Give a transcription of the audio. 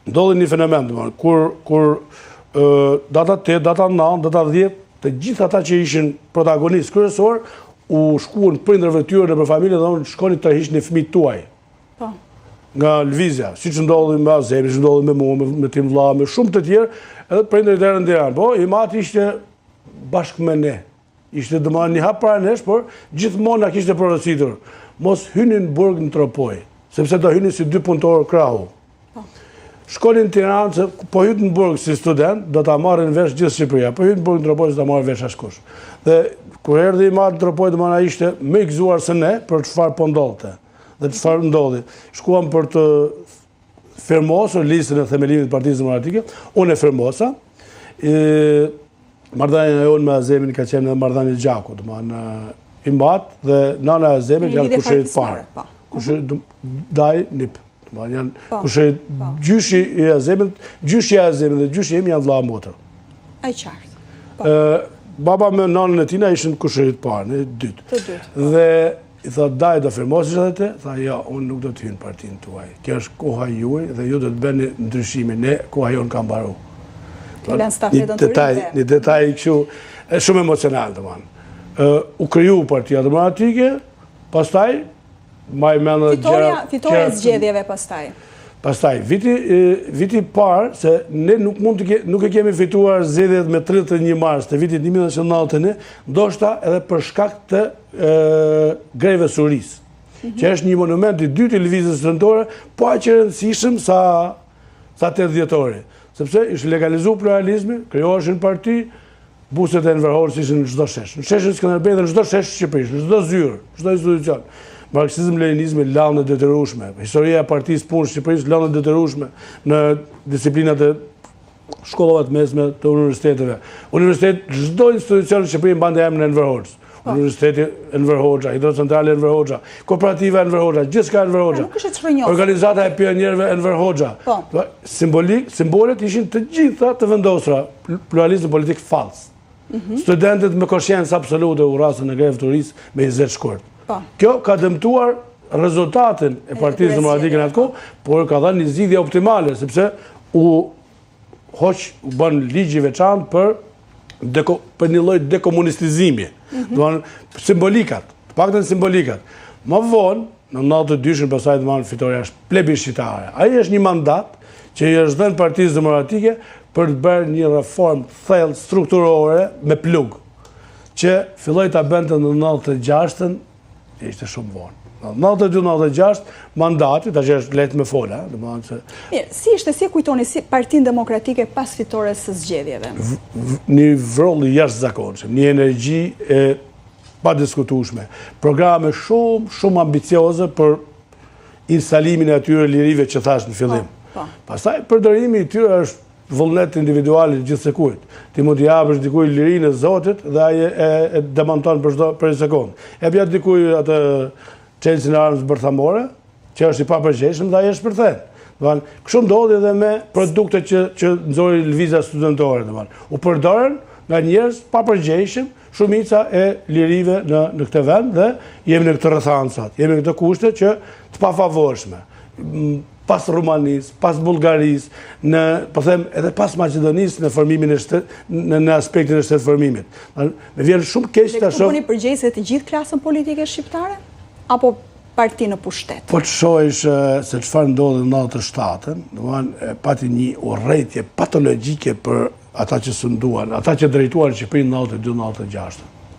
ndodhi një fenomen, kur data 8, data 9, data 10, të gjithë ata që ishin protagonistë kryesor, u shkuan prindërve tyre në për familje dhe shkoni të hiqni fëmijët tuaj. Nga lëvizja, siç ndodhi me Azemin, siç ndodhi me mua, me Tim Vlla, me shumë të tjerë, edhe prindërit erën Tiranë. Po, Imati ishte bashkë me ne. Ishte domethënë një hap para nesh, por gjithmonë na kishte porositur. Mos hynin në burg në tropoj, sepse do hynin si 2 punëtorë krahu. Shkonin në Tiranë, se po hyt në burg si student, do ta marrin vesh gjithë Shqipëria. Po hyt në burg në tropoj, do ta marrë vesh askush. Dhe kur erdhi Imati në tropoj, domethënë ai ishte më i gëzuar se ne për çfarë po ndodhte. Dhe çfarë ndodhi. Shkuam për të firmosur listën e themelimit të Partisë Demokratike, unë e firmosa. Marrëdhënia jonë me Azemin ka qenë marrëdhënie gjaku, domethënë Imati dhe nana e Azemit janë kushërit parë. Kushërit daj nip. Domethënë janë kushërit gjyshi i Azemit, gjyshi i Azemit dhe gjyshi im janë vëlla motër. Ai qartë. Baba me nanën e tina ishin kushërit parë, në dytë. Dhe i thot, daj do firmosish edhe te? Tha, ja, unë nuk do të hynë partinë tuaj. Kjo është koha juaj dhe ju do të bëni ndryshimin. Ne, koha jonë kam baru. Një detaj kështu, shumë emocional të manë. U kriju Partia Demokratike, pastaj, ma i menë dhe gjera... Fitore e zgjedhjeve pastaj. Pastaj, viti parë, se ne nuk e kemi fituar zgjedhjet me 31 mars të vitit 1990, ndoshta edhe për shkak të greve suris, që është një monument i dytë i lëvizjes sëndore, po aq i rëndësishëm sa 8 dhjetori. Sepse ishte legalizuar pluralizmi, krijoheshin parti, buset e Enver Hoxhës ishin në çdo shesh. Në sheshin Skënderbej dhe në çdo shesh shqipërisht, në çdo zyrë, çdo institucion. Marksizmi, leninizmi, lanë e detyrueshme. Historia e Partisë Punë Shqipërisë, lanë e detyrueshme në disiplinat e shkollave të mesme të universiteteve. Çdo institucion në Shqipëri mbante emrin Enver Hoxhës. Universiteti Enver Hoxha, Hidrocentrale Enver Hoxha, Kooperativa Enver Hoxha, gjithçka Enver Hoxha. Organizata e pionierëve Enver Hoxha. Simbolet ishin të gjitha të vendosura, pluralizmi politik fals. Studentët me koshiencë absolute u rasën në grevë turisë me 20 shkurt. Kjo ka dëmtuar rezultatin e Partisë Demokratike në atë kohë, por ka dhënë një zgjidhje optimale, sepse u bën ligj i veçantë për një lloj dekomunistizimi. Simbolikat, të paktën simbolikat. Më vonë, në 92-shën pastaj domethënë fitoria është plebiscitare. Ai është një mandat që i është dhënë Partisë Demokratike për të bërë një reformë thellë strukturore me plug, që filloi ta bënte në 96-ën, ishte shumë vonë. Në 92-96 mandati, tash është lehtë me fola, domethënë se mirë, si e kujtoni si Partinë Demokratike pas fitores së zgjedhjeve? Një vroll i jashtëzakonshëm, një energji e padiskutueshme, programe shumë ambicioze për instalimin e atyre lirive që thash në fillim. Pastaj përdorimi i tyre është vullnet individual i gjithsekujt. Ti mund t'i japësh dikujt lirinë e Zotit dhe ai e demonton për një sekondë. E bjat dikujt atë çelësin e armës bërthamore, që është i papërgjegjshëm dhe ai është përthen. Kështu ndodhi edhe me produktet që nxori lëvizja studentore, u përdorën nga njerëz papërgjegjshëm, shumica e lirive në këtë vend dhe jemi në këtë rrethancat, jemi në këtë kushte që të pafavorshme. Pas Rumanisë, pas Bullgarisë, po them edhe pas Maqedonisë në formimin në aspektin e shtetëformimit. Me vjen shumë keq ta shoh. Keni përgjegjëse të gjithë klasën politike shqiptare apo parti në pushtet? Po të shohësh se çfarë ndodhi në 97-ën, domethënë pati një urrëtie patologjike për ata që sunduan, ata që drejtuan Shqipërinë në 92-96.